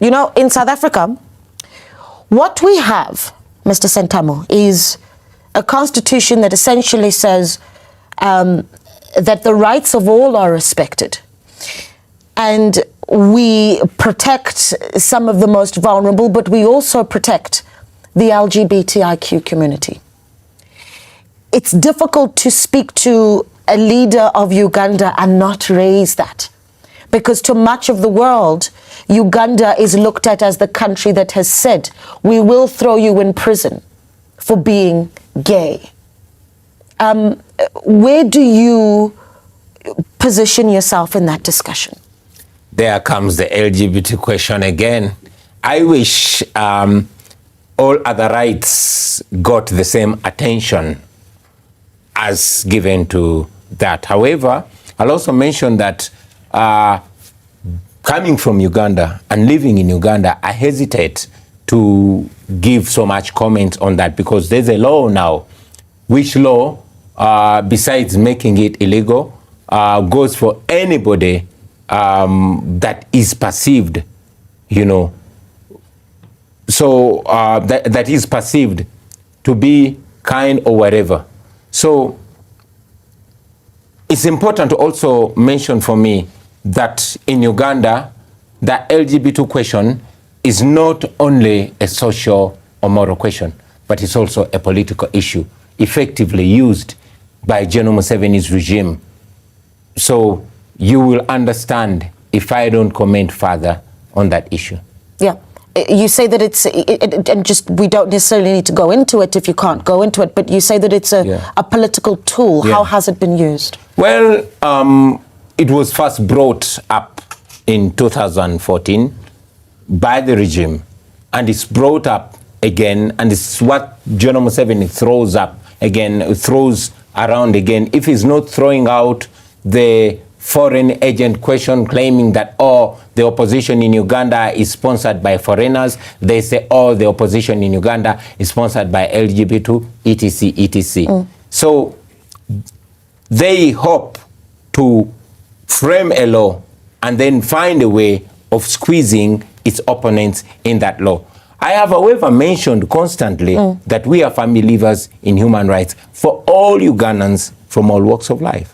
You know, in South Africa, what we have, Mr. Sentamo, is a constitution that essentially says that the rights of all are respected. And we protect some of the most vulnerable, but we also protect the LGBTIQ community. It's difficult to speak to a leader of Uganda and not raise that, because to much of the world, Uganda is looked at as the country that has said, we will throw you in prison for being gay. Where do you position yourself in that discussion? There comes the LGBT question again. I wish all other rights got the same attention as given to that. However, I'll also mention that coming from Uganda and living in Uganda, I hesitate to give so much comment on that, because there's a law now, which law, besides making it illegal, goes for anybody that is perceived, you know, so that is perceived to be kind or whatever. So it's important to also mention for me that in Uganda, the LGBT question is not only a social or moral question, but it's also a political issue, effectively used by General Museveni's regime. So you will understand if I don't comment further on that issue. Yeah. You say that it's, and just we don't necessarily need to go into it if you can't go into it, but you say that it's a political tool. Yeah. How has it been used? Well, it was first brought up in 2014 by the regime, and it's brought up again, and it's what General Museveni throws up again, throws around again. If he's not throwing out the foreign agent question, claiming that, oh, the opposition in Uganda is sponsored by foreigners. They say, oh, the opposition in Uganda is sponsored by LGBT, etc., etc. So they hope to frame a law and then find a way of squeezing its opponents in that law. I have, however, mentioned constantly that we are firm believers in human rights for all Ugandans from all walks of life.